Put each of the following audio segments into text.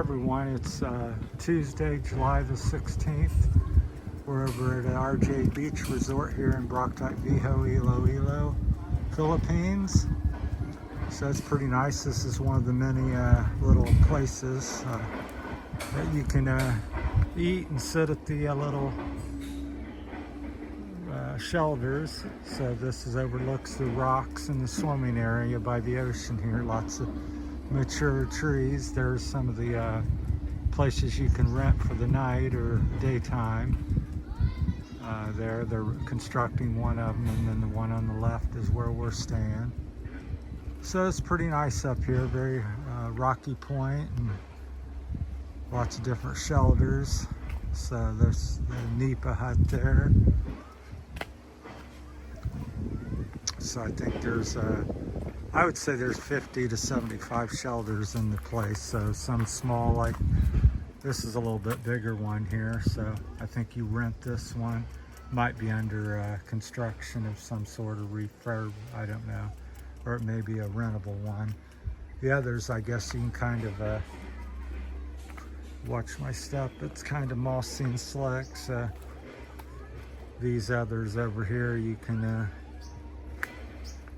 everyone. It's Tuesday, July the 16th. We're over at RJ Beach Resort here in Barotac, Viejo, Iloilo, Philippines. So it's pretty nice. This is one of the many little places that you can eat and sit at the little shelters. So this overlooks the rocks and the swimming area by the ocean here. Lots of mature trees. There's some of the places you can rent for the night or daytime. They're constructing one of them, and then the one on the left is where we're staying. So it's pretty nice up here, very rocky point, and lots of different shelters. So there's the Nipa hut there. So I think there's I would say there's 50 to 75 shelters in the place. So some small, like this is a little bit bigger one here. So I think you rent this one. Might be under construction of some sort of refurb, I don't know. Or it may be a rentable one. The others, I guess you can kind of watch my step. It's kind of mossy and slick. So these others over here, you can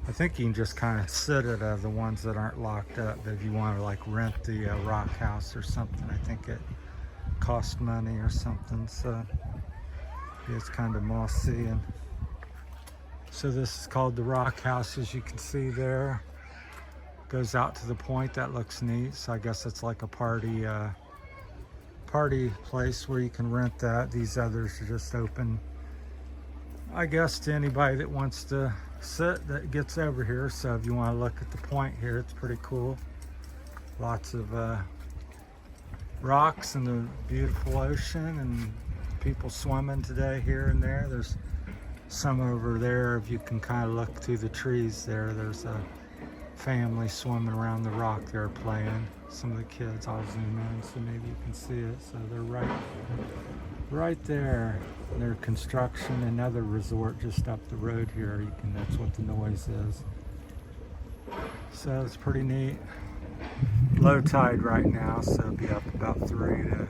I think you can just kind of sit at the ones that aren't locked up. If you want to like rent the rock house or something, I think it costs money or something. So it's kind of mossy, and so this is called the rock house, as you can see there. Goes out to the point. That looks neat. So I guess it's like a party place where you can rent that. These others are just open, I guess, to anybody that wants to sit that gets over here. So if you want to look at the point here, it's pretty cool. Lots of rocks and the beautiful ocean, and people swimming today here and there. There's some over there. If you can kind of look through the trees there, there's a family swimming around the rock there playing. Some of the kids, I'll zoom in so maybe you can see it. So they're right there. Their construction, another resort just up the road here. You can, that's what the noise is. So it's pretty neat. Low tide right now, so it'll be up about 3 to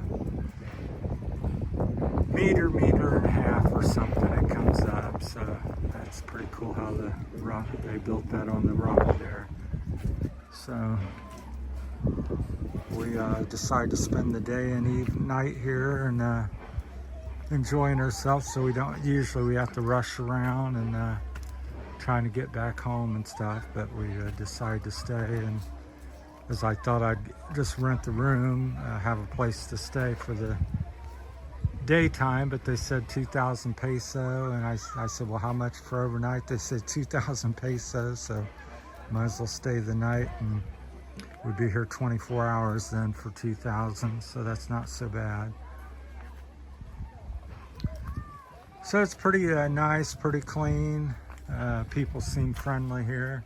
meter and a half or something. It comes up. So that's pretty cool how the rock, they built that on the rock there. So we decide to spend the day and night here and enjoying ourselves. So we have to rush around and trying to get back home and stuff, but we decide to stay. And as I thought I'd just rent the room, have a place to stay for the daytime, but they said 2,000 peso, and I said, well, how much for overnight? They said 2,000 pesos, so might as well stay the night, and we'd be here 24 hours then for 2,000, so that's not so bad. So it's pretty nice, pretty clean. People seem friendly here.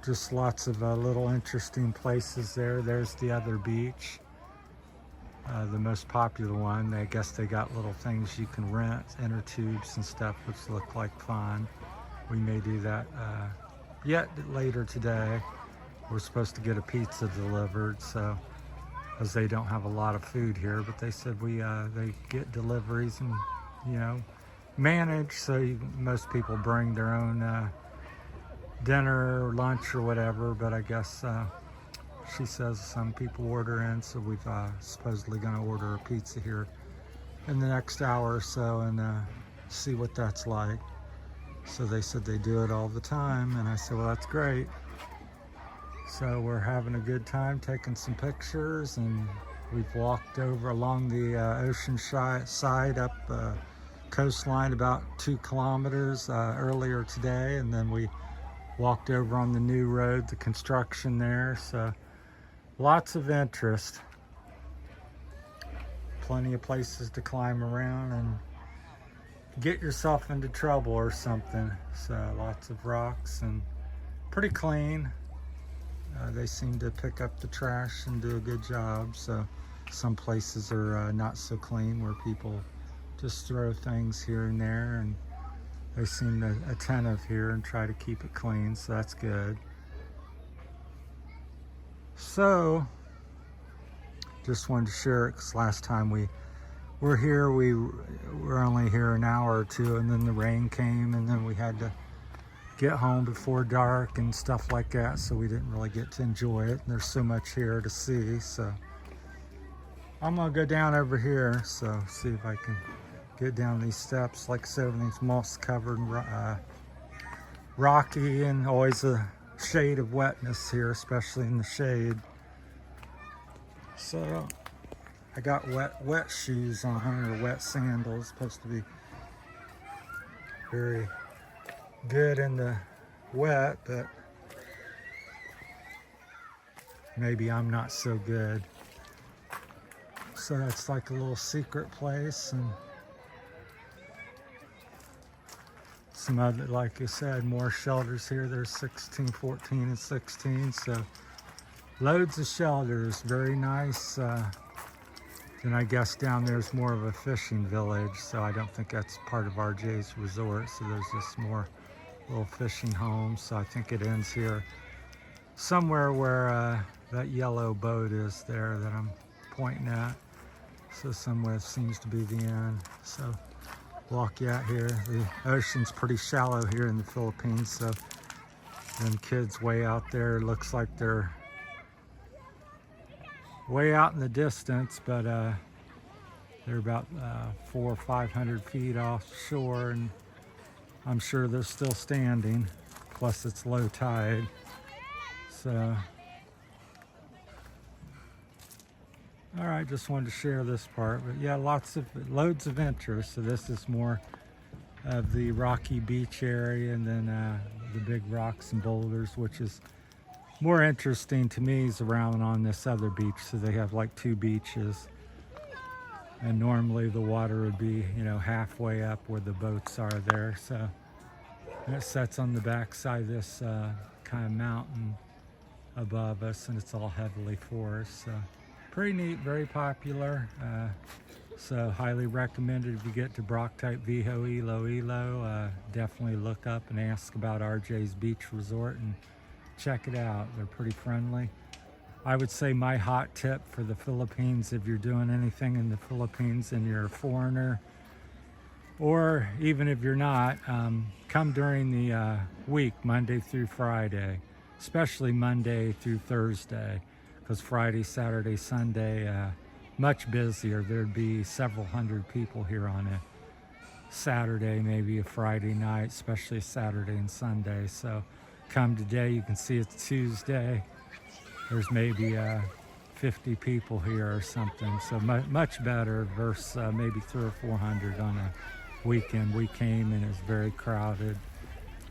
Just lots of little interesting places there. There's the other beach, the most popular one. I guess they got little things you can rent, inner tubes and stuff, which look like fun. We may do that yet later today. We're supposed to get a pizza delivered, so as they don't have a lot of food here, but they said they get deliveries and manage. So most people bring their own dinner or lunch or whatever, but I guess she says some people order in, so we've supposedly going to order a pizza here in the next hour or so and see what that's like. So they said they do it all the time, and I said, well, that's great. So we're having a good time taking some pictures, and we've walked over along the ocean side up coastline about 2 kilometers earlier today, and then we walked over on the new road, the construction there. So lots of interest, plenty of places to climb around and get yourself into trouble or something. So lots of rocks and pretty clean. They seem to pick up the trash and do a good job. So some places are not so clean, where people just throw things here and there, and They seem attentive here and try to keep it clean, so that's good. So, just wanted to share it because last time we were here, we were only here an hour or two, and then the rain came, and then we had to get home before dark and stuff like that, so we didn't really get to enjoy it. And there's so much here to see, so I'm gonna go down over here, so see if I can get down these steps. Like I said, everything's moss covered and rocky, and always a shade of wetness here, especially in the shade. So I got wet shoes on, or wet sandals. Supposed to be very good in the wet, but maybe I'm not so good. So that's like a little secret place, and some other, like I said, more shelters here. There's 16, 14, and 16, so loads of shelters, very nice. Then I guess down there's more of a fishing village, so I don't think that's part of RJ's resort, so there's just more little fishing homes. So I think it ends here somewhere where that yellow boat is there that I'm pointing at. So somewhere seems to be the end. So walk you out here. The ocean's pretty shallow here in the Philippines, so them kids way out there, looks like they're way out in the distance, but they're about 400 or 500 feet offshore, and I'm sure they're still standing. Plus it's low tide, so all right, just wanted to share this part. But yeah, loads of interest. So this is more of the rocky beach area, and then the big rocks and boulders, which is more interesting to me, is around on this other beach. So they have like two beaches, and normally the water would be, you know, halfway up where the boats are there. So it sets on the backside of this kind of mountain above us, and it's all heavily forested. So pretty neat, very popular. So highly recommended if you get to Barotac, Viejo, Iloilo. Definitely look up and ask about RJ's Beach Resort and check it out. They're pretty friendly. I would say my hot tip for the Philippines, if you're doing anything in the Philippines and you're a foreigner, or even if you're not, come during the week, Monday through Friday, especially Monday through Thursday, because Friday, Saturday, Sunday, much busier. There'd be several hundred people here on a Saturday, maybe a Friday night, especially Saturday and Sunday. So come today, you can see it's Tuesday. There's maybe 50 people here or something. So much better versus maybe 300 or 400 on a weekend. We came and it was very crowded.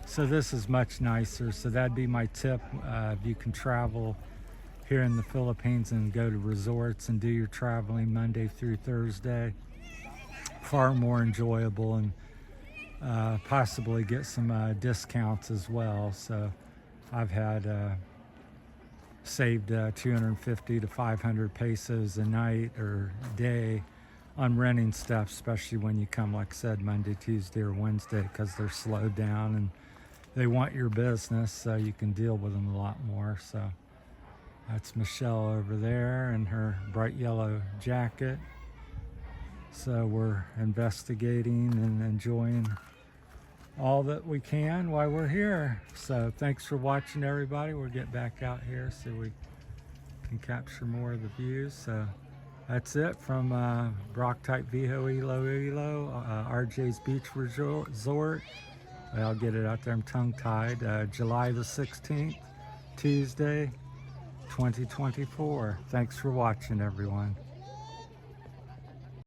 So this is much nicer. So that'd be my tip. If you can travel here in the Philippines and go to resorts and do your traveling Monday through Thursday, far more enjoyable, and possibly get some discounts as well. So I've had saved 250 to 500 pesos a night or day on renting stuff, especially when you come, like I said, Monday, Tuesday, or Wednesday, because they're slowed down and they want your business, so you can deal with them a lot more. So that's Michelle over there in her bright yellow jacket. So we're investigating and enjoying all that we can while we're here. So thanks for watching, everybody. We'll get back out here so we can capture more of the views. So that's it from Barotac, Viejo, Iloilo, RJ's Beach Resort. I'll get it out there, I'm tongue-tied. July the 16th, Tuesday, 2024. Thanks for watching, everyone.